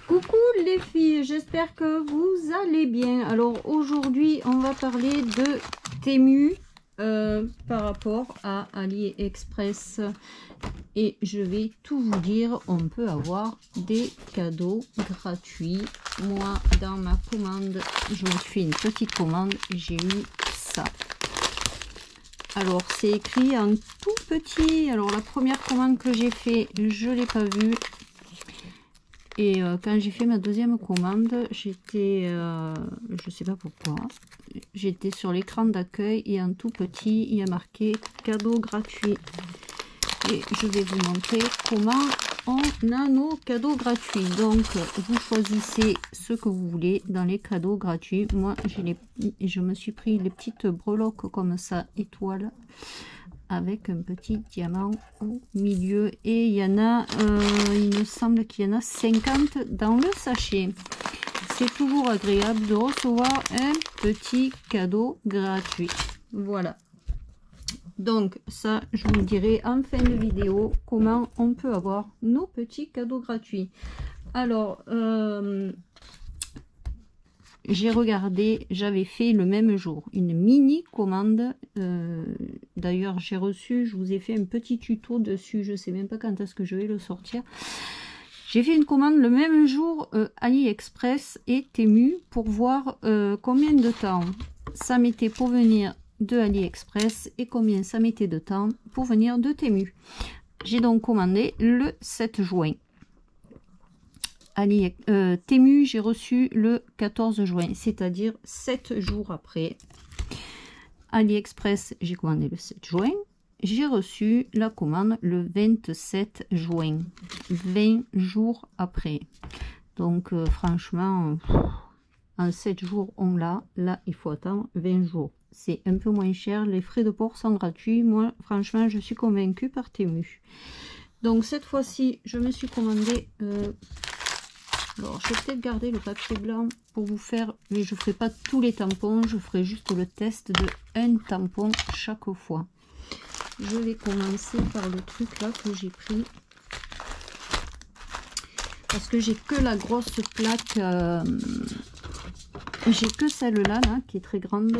Coucou les filles, j'espère que vous allez bien. Alors aujourd'hui on va parler de Temu par rapport à AliExpress et je vais tout vous dire. On peut avoir des cadeaux gratuits. Moi dans ma commande, je me suis fait une petite commande, j'ai eu ça. Alors c'est écrit en tout petit. Alors la première commande que j'ai fait, je l'ai pas vue. Et quand j'ai fait ma deuxième commande, j'étais, je sais pas pourquoi, j'étais sur l'écran d'accueil et en tout petit, il y a marqué cadeau gratuit. Et je vais vous montrer comment on a nos cadeaux gratuits. Donc, vous choisissez ce que vous voulez dans les cadeaux gratuits. Moi, je me suis pris les petites breloques comme ça, étoiles, avec un petit diamant au milieu, et il y en a il me semble qu'il y en a 50 dans le sachet. C'est toujours agréable de recevoir un petit cadeau gratuit. Voilà, donc ça je vous dirai en fin de vidéo comment on peut avoir nos petits cadeaux gratuits. Alors j'ai regardé, j'avais fait le même jour une mini commande. D'ailleurs j'ai reçu, je vous ai fait un petit tuto dessus, je sais même pas quand est-ce que je vais le sortir. J'ai fait une commande le même jour AliExpress et Temu pour voir combien de temps ça mettait pour venir de AliExpress et combien ça mettait de temps pour venir de Temu. J'ai donc commandé le 7 juin. Temu, j'ai reçu le 14 juin, c'est-à-dire 7 jours après. AliExpress, j'ai commandé le 7 juin. J'ai reçu la commande le 27 juin, 20 jours après. Donc, franchement, en 7 jours, on l'a. Là, il faut attendre 20 jours. C'est un peu moins cher. Les frais de port sont gratuits. Moi, franchement, je suis convaincue par Temu. Donc, cette fois-ci, je me suis commandé... alors, je vais peut-être garder le papier blanc pour vous faire, mais je ne ferai pas tous les tampons, je ferai juste le test de un tampon chaque fois. Je vais commencer par le truc là que j'ai pris. Parce que j'ai que la grosse plaque, j'ai que celle-là là, qui est très grande.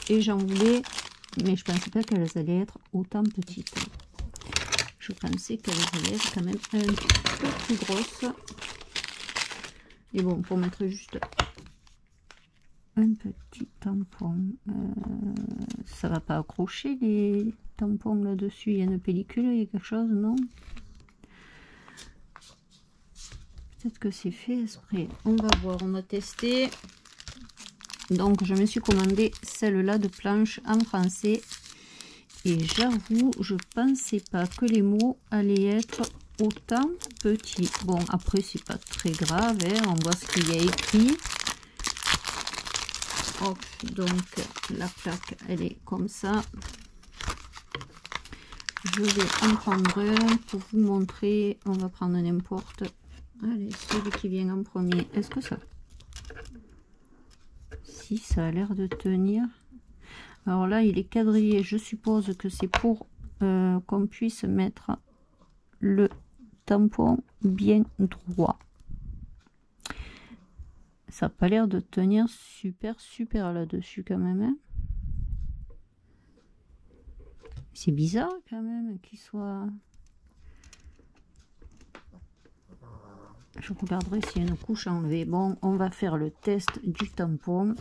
Et j'en voulais, mais je ne pensais pas qu'elles allaient être autant petites. Je pensais qu'elles allaient être quand même un peu plus grosses. Et bon, pour mettre juste un petit tampon, ça va pas accrocher les tampons là-dessus. Il y a une pellicule, il y a quelque chose, non? Peut-être que c'est fait exprès. On va voir, on va tester. Donc, je me suis commandé celle-là de planche en français. Et j'avoue, je pensais pas que les mots allaient être autant petits. Bon, après c'est pas très grave, hein, on voit ce qu'il y a écrit. Hop, donc la plaque elle est comme ça. Je vais en prendre un pour vous montrer. On va prendre n'importe. Allez, celui qui vient en premier. Est-ce que ça... Si, ça a l'air de tenir. Alors là il est quadrillé, je suppose que c'est pour qu'on puisse mettre le tampon bien droit. Ça n'a pas l'air de tenir super là-dessus quand même, hein. C'est bizarre quand même qu'il soit... Je regarderai s'il y a une couche à enlever. Bon, on va faire le test du tampon.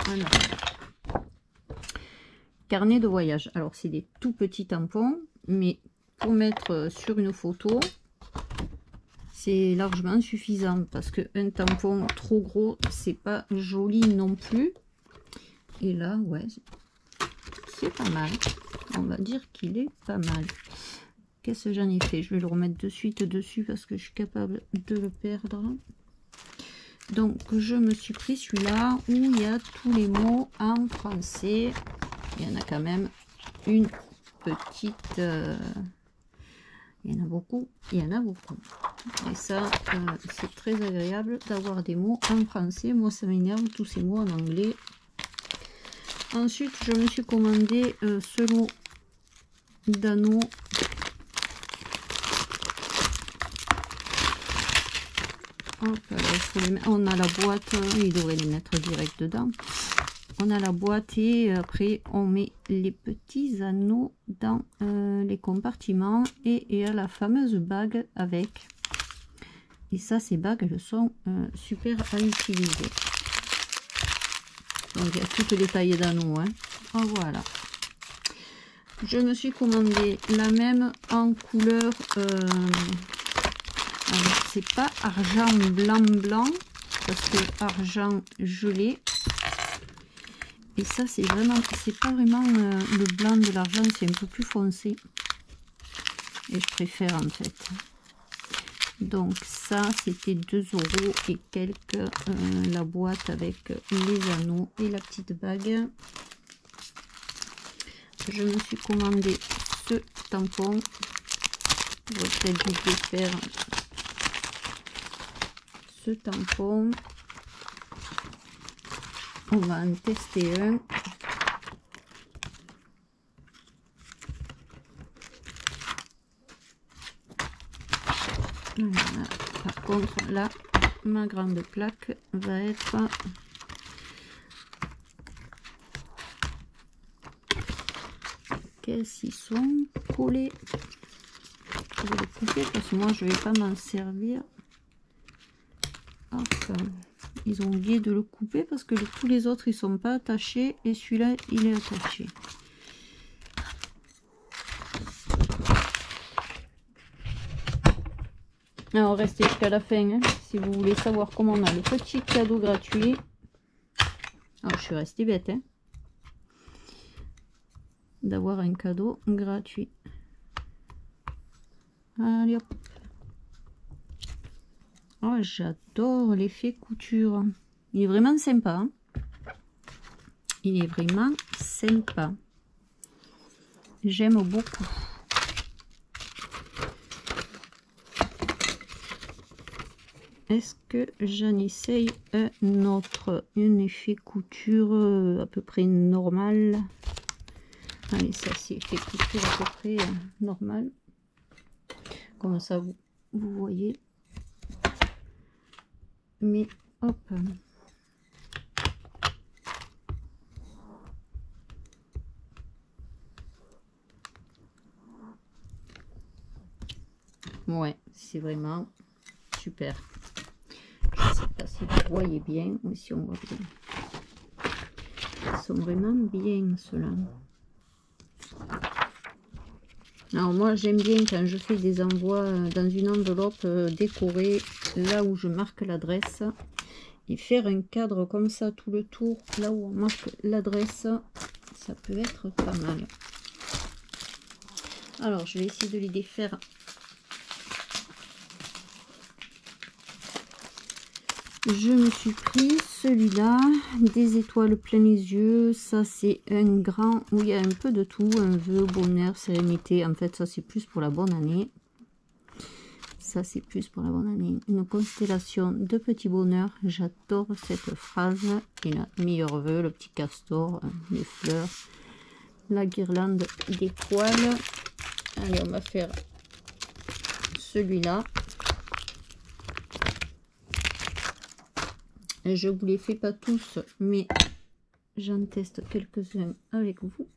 Voilà. Carnet de voyage. Alors c'est des tout petits tampons, mais pour mettre sur une photo c'est largement suffisant, parce que un tampon trop gros c'est pas joli non plus. Et là ouais, c'est pas mal, on va dire qu'il est pas mal. Qu'est-ce que j'en ai fait? Je vais le remettre de suite dessus parce que je suis capable de le perdre. Donc je me suis pris celui-là où il y a tous les mots en français. Il y en a quand même une petite... il y en a beaucoup, Et ça, c'est très agréable d'avoir des mots en français. Moi, ça m'énerve tous ces mots en anglais. Ensuite, je me suis commandé ce lot d'anneaux Hop, alors, il faut les... On a la boîte, il devrait les mettre direct dedans. On a la boîte et après on met les petits anneaux dans les compartiments et il y a la fameuse bague avec. Et ça, ces bagues, elles sont super à utiliser. Donc il y a toutes les tailles d'anneaux. Hein. Oh, voilà. Je me suis commandé la même en couleur. C'est pas argent blanc parce que argent gelé. Et ça, c'est vraiment, c'est pas vraiment le blanc de l'argent, c'est un peu plus foncé. Et je préfère en fait. Donc ça, c'était 2 € et quelques la boîte avec les anneaux et la petite bague. Je me suis commandé ce tampon. Je vais peut-être vous défaire ce tampon. On va en tester un. Voilà. Par contre, là, ma grande plaque va être qu'ils sont collés. Je vais les couper parce que moi, je vais pas m'en servir. Hop. Ils ont oublié de le couper parce que tous les autres ils sont pas attachés et celui-là il est attaché. Alors restez jusqu'à la fin hein, si vous voulez savoir comment on a le petit cadeau gratuit. Alors je suis restée bête hein, d'avoir un cadeau gratuit. Allez hop. Oh, j'adore l'effet couture. Il est vraiment sympa. Hein. Il est vraiment sympa. J'aime beaucoup. Est-ce que j'en essaye un autre? Un effet couture à peu près normal. Allez, ça c'est effet couture à peu près normal. Comme ça, vous voyez. Mais hop. Ouais, c'est vraiment super. Je sais pas si vous voyez bien ou si on voit bien. Ils sont vraiment bien ceux-là. Alors moi j'aime bien quand je fais des envois dans une enveloppe décorée là où je marque l'adresse et faire un cadre comme ça tout le tour là où on marque l'adresse, ça peut être pas mal. Alors je vais essayer de les défaire. Je me suis pris celui-là, des étoiles plein les yeux. Ça c'est un grand où il y a un peu de tout, un vœu, bonheur, sérénité. En fait ça c'est plus pour la bonne année. Ça c'est plus pour la bonne année. Une constellation de petits bonheurs. J'adore cette phrase. Et là, meilleur vœu, le petit castor, les fleurs, la guirlande d'étoiles. Allez, on va faire celui-là. Je vous les fais pas tous, mais j'en teste quelques-uns avec vous.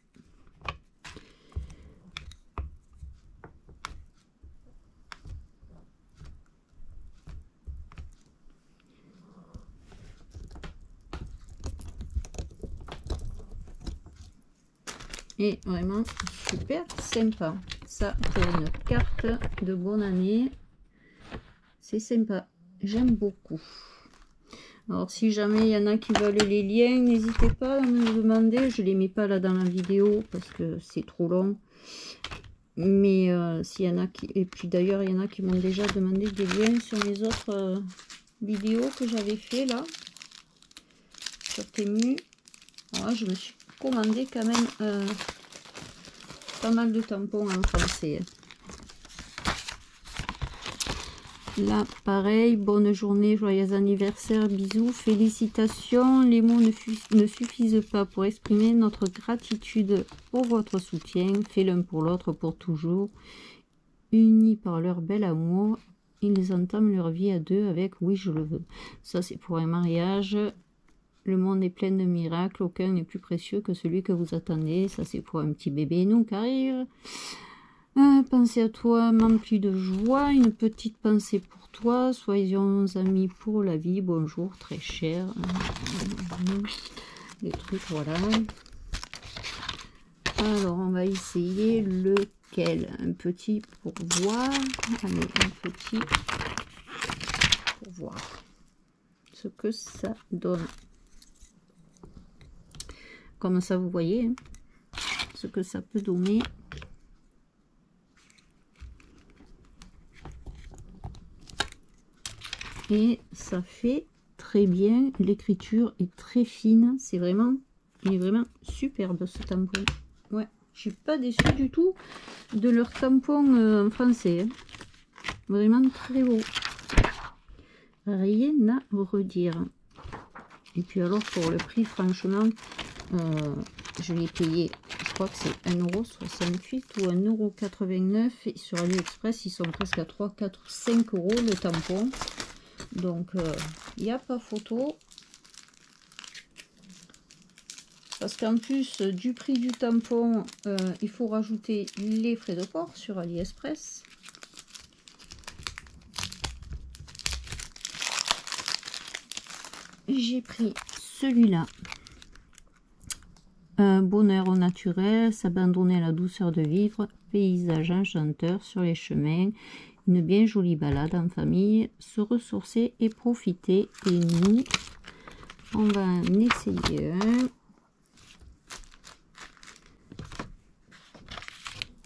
Et vraiment super sympa. Ça pour une carte de bonne année. C'est sympa. J'aime beaucoup. Alors si jamais il y en a qui veulent les liens, n'hésitez pas à me demander. Je les mets pas là dans la vidéo parce que c'est trop long. Mais s'il y en a qui... Et puis d'ailleurs il y en a qui m'ont déjà demandé des liens sur les autres vidéos que j'avais fait là. Sur Temu. Alors, je me suis commandé quand même pas mal de tampons en français. Là, pareil, bonne journée, joyeux anniversaire, bisous, félicitations. Les mots ne suffisent pas pour exprimer notre gratitude pour votre soutien, fait l'un pour l'autre pour toujours, unis par leur bel amour ils entament leur vie à deux avec oui je le veux. Ça c'est pour un mariage. Le monde est plein de miracles, aucun n'est plus précieux que celui que vous attendez. Ça c'est pour un petit bébé nous qui arrive. Pensez à toi, m'emplis de joie, une petite pensée pour toi, soyons amis pour la vie, bonjour très cher. Les trucs, voilà. Alors on va essayer lequel, un petit pour voir. Allez, un petit pour voir ce que ça donne. Comme ça vous voyez hein, ce que ça peut donner. Et ça fait très bien, l'écriture est très fine, c'est vraiment, il est vraiment superbe ce tampon. Ouais, je suis pas déçue du tout de leur tampon en français. Hein. Vraiment très beau. Rien à redire. Et puis alors pour le prix, franchement, je l'ai payé, je crois que c'est 1,68 € ou 1,89 €. Et sur AliExpress, ils sont presque à 3, 4, 5 € le tampon. Donc, il n'y a pas photo. Parce qu'en plus du prix du tampon, il faut rajouter les frais de port sur AliExpress. J'ai pris celui-là. Bonheur au naturel, s'abandonner à la douceur de vivre, paysage enchanteur sur les chemins. Une bien jolie balade en famille, se ressourcer et profiter. Et nous, on va en essayer un.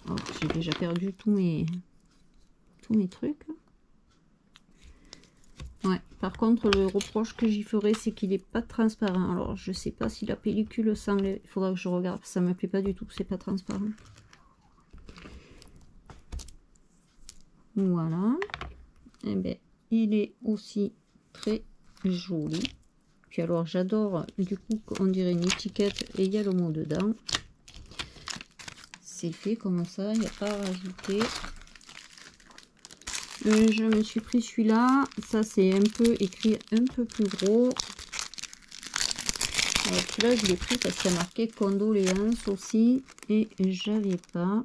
Oh, j'ai déjà perdu tous mes trucs. Ouais, par contre, le reproche que j'y ferai, c'est qu'il n'est pas transparent. Alors, je sais pas si la pellicule semble... Il faudra que je regarde, ça me plaît pas du tout, c'est pas transparent. Voilà. Et bien, il est aussi très joli. Puis alors, j'adore, du coup, on dirait une étiquette et il y a le mot dedans. C'est fait comme ça, il n'y a pas à rajouter. Je me suis pris celui-là. Ça, c'est un peu écrit un peu plus gros. Alors, celui-là, je l'ai pris parce qu'il y a marqué condoléances aussi. Et j'avais pas.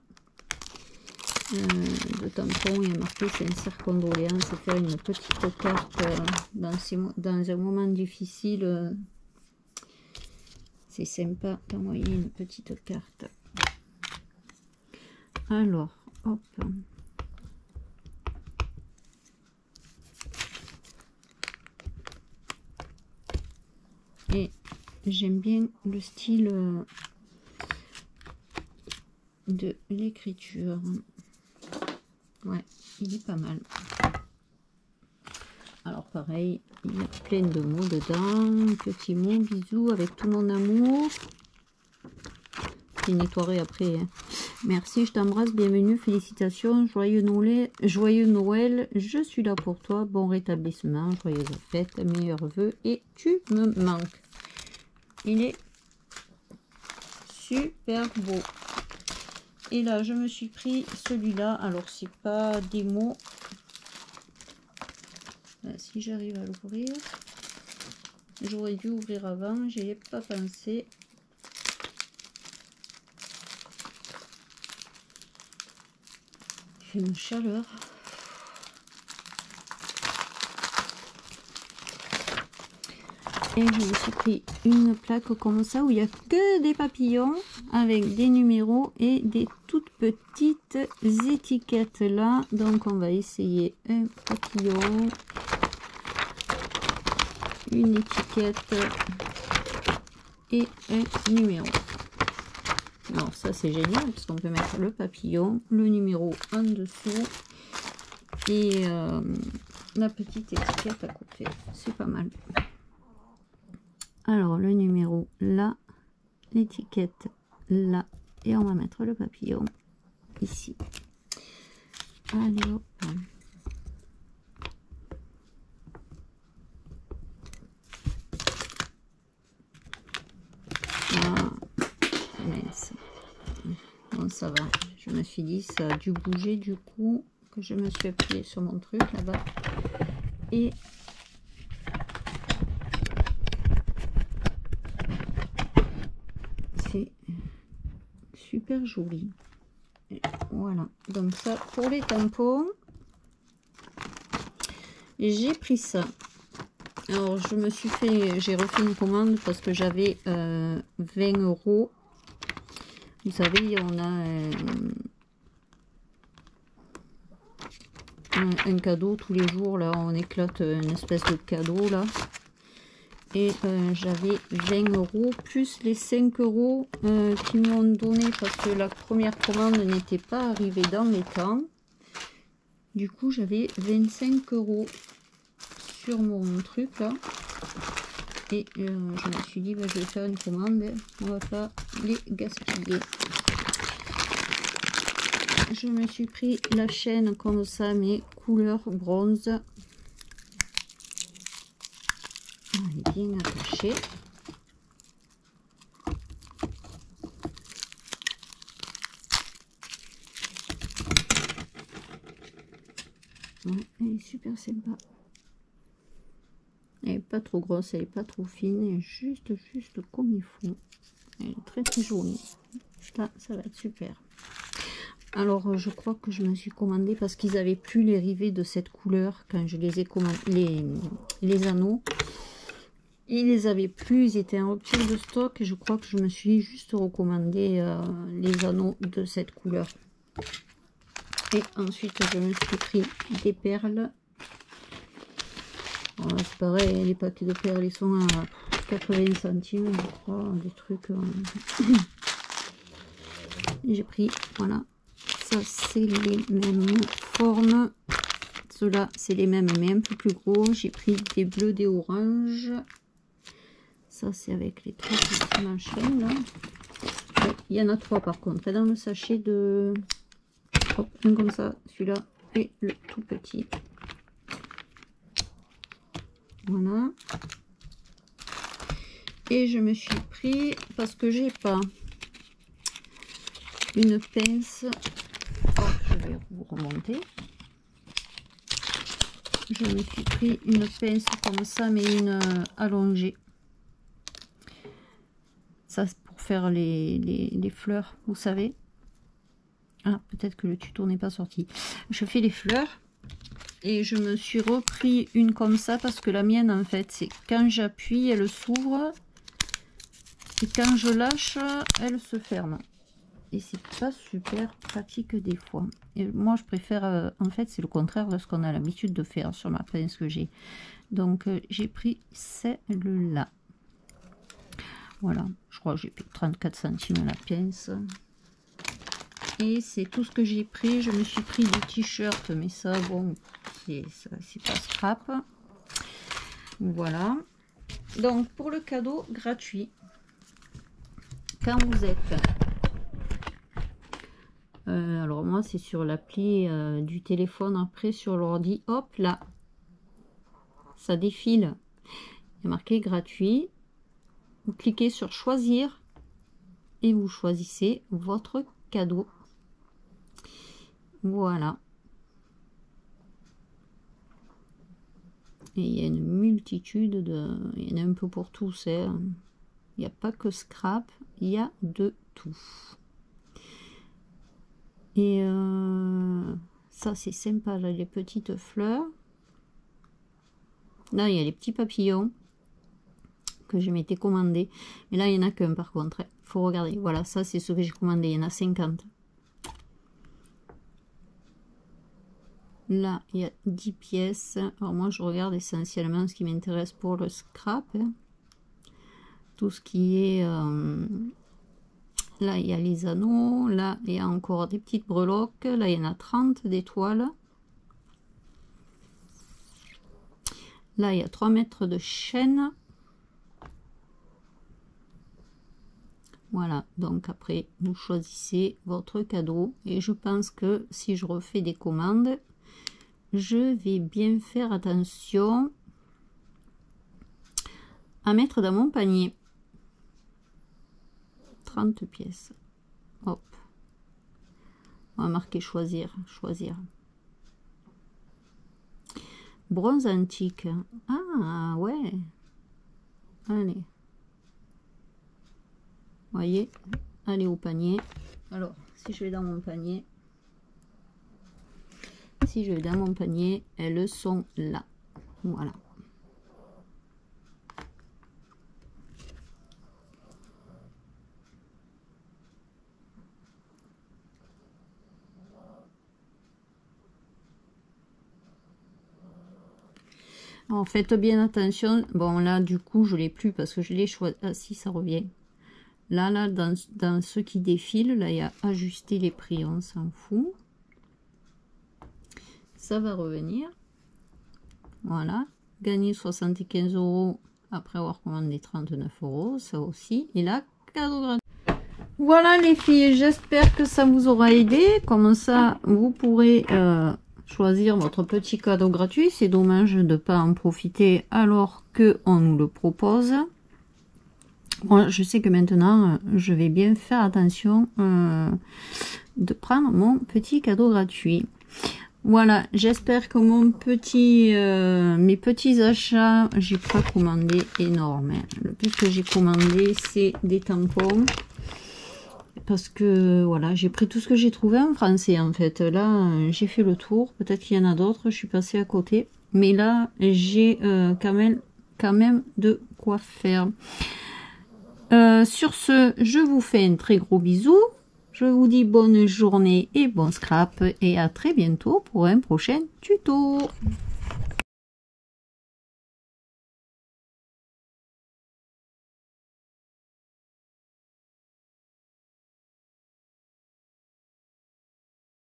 De tampon, il y a marqué sincère condoléances, faire une petite carte dans un moment difficile. C'est sympa d'envoyer une petite carte. Alors, hop. Et j'aime bien le style de l'écriture. Ouais, il est pas mal. Alors pareil, il y a plein de mots dedans. Petit mot, bisous avec tout mon amour. Je nettoierai après. Hein. Merci, je t'embrasse, bienvenue, félicitations, joyeux Noël, je suis là pour toi, bon rétablissement, joyeuses fêtes, meilleurs vœux et tu me manques. Il est super beau. Et là, je me suis pris celui-là. Alors, c'est pas des mots. Là, si j'arrive à l'ouvrir. J'aurais dû ouvrir avant. J'y ai pas pensé. Il fait une chaleur. Et je me suis pris une plaque comme ça où il n'y a que des papillons avec des numéros et des toutes petites étiquettes là. Donc on va essayer un papillon, une étiquette et un numéro. Alors ça c'est génial parce qu'on peut mettre le papillon, le numéro en dessous et la petite étiquette à côté. C'est pas mal. Alors le numéro là, l'étiquette là, et on va mettre le papillon ici. Allez hop. Ah, mince. Bon ça va, je me suis dit ça a dû bouger du coup que je me suis appuyée sur mon truc là-bas. Et c'est super joli. Et voilà, donc ça pour les tampons. J'ai pris ça. Alors je me suis fait, j'ai refait une commande parce que j'avais 20 €. Vous savez, on a un cadeau tous les jours, là on éclate une espèce de cadeau là. Et j'avais 20 € plus les 5 € qu'ils m'ont donné parce que la première commande n'était pas arrivée dans les temps. Du coup j'avais 25 € sur mon truc là. Et je me suis dit, bah, je vais faire une commande, on va pas les gaspiller. Je me suis pris la chaîne comme ça, mais couleur bronze. Elle est bien attachée. Ouais, elle est super sympa. Elle n'est pas trop grosse, elle n'est pas trop fine, elle est juste comme il faut. Elle est très jolie. Là, ça va être super. Alors, je crois que je me suis commandé parce qu'ils avaient plus les rivets de cette couleur quand je les ai commandés, les anneaux. Ils les avaient plus, ils étaient en rupture de stock et je crois que je me suis juste recommandé les anneaux de cette couleur. Et ensuite, je me suis pris des perles. C'est pareil, les paquets de perles, ils sont à 80 centimes, je crois, des trucs. J'ai pris, voilà, ça c'est les mêmes formes. Ceux-là, c'est les mêmes, mais un peu plus gros. J'ai pris des bleus, des oranges. Ça, c'est avec les 3 petits machins, là. Ouais, il y en a 3 par contre. Et dans le sachet de... Hop, un comme ça, celui-là, et le tout petit. Voilà. Et je me suis pris, parce que j'ai pas une pince, je vais vous remonter. Je me suis pris une pince comme ça, mais une allongée. Ça, c'est pour faire les fleurs, vous savez. Ah, peut-être que le tuto n'est pas sorti. Je fais les fleurs. Et je me suis repris une comme ça parce que la mienne, en fait, c'est quand j'appuie, elle s'ouvre. Et quand je lâche, elle se ferme. Et c'est pas super pratique des fois. Et moi, je préfère... en fait, c'est le contraire de ce qu'on a l'habitude de faire sur ma pince que j'ai. Donc, j'ai pris celle-là. Voilà. Je crois que j'ai pris 34 centimes la pince. Et c'est tout ce que j'ai pris. Je me suis pris des t-shirts, mais ça, bon, c'est pas scrap. Voilà. Donc, pour le cadeau gratuit, quand vous êtes... alors, moi, c'est sur l'appli du téléphone. Après, sur l'ordi, hop, là, ça défile. Il y a marqué gratuit. Vous cliquez sur choisir et vous choisissez votre cadeau. Voilà. Et il y a une multitude de... Il y en a un peu pour tous. Hein. Il n'y a pas que scrap, il y a de tout. Et ça, c'est sympa, là, les petites fleurs. Là, il y a les petits papillons que je m'étais commandé. Mais là, il n'y en a qu'un par contre. Il faut regarder. Voilà, ça, c'est ce que j'ai commandé. Il y en a 50. Là, il y a 10 pièces. Alors moi, je regarde essentiellement ce qui m'intéresse pour le scrap. Hein. Tout ce qui est... là, il y a les anneaux. Là, il y a encore des petites breloques. Là, il y en a 30 d'étoiles. Là, il y a 3 mètres de chaîne. Voilà, donc après, vous choisissez votre cadeau. Et je pense que si je refais des commandes, je vais bien faire attention à mettre dans mon panier. 30 pièces. Hop. On va marquer choisir, choisir. Bronze antique. Ah, ouais. Allez. Voyez, allez au panier. Alors, si je vais dans mon panier, elles sont là. Voilà. Alors, faites bien attention. Bon, là, du coup, je l'ai plus parce que je l'ai choisi. Ah, si, ça revient. Là, dans ce qui défile, là, il y a ajuster les prix, on s'en fout. Ça va revenir. Voilà. Gagner 75 € après avoir commandé 39 €, ça aussi. Et là, cadeau gratuit. Voilà les filles, j'espère que ça vous aura aidé. Comme ça, vous pourrez choisir votre petit cadeau gratuit. C'est dommage de ne pas en profiter alors qu'on nous le propose. Moi, je sais que maintenant, je vais bien faire attention de prendre mon petit cadeau gratuit. Voilà, j'espère que mes petits achats, j'ai pas commandé énorme. Le plus que j'ai commandé, c'est des tampons. Parce que, voilà, j'ai pris tout ce que j'ai trouvé en français, en fait. Là, j'ai fait le tour. Peut-être qu'il y en a d'autres, je suis passée à côté. Mais là, j'ai quand même de quoi faire. Sur ce, je vous fais un très gros bisou. Je vous dis bonne journée et bon scrap. Et à très bientôt pour un prochain tuto.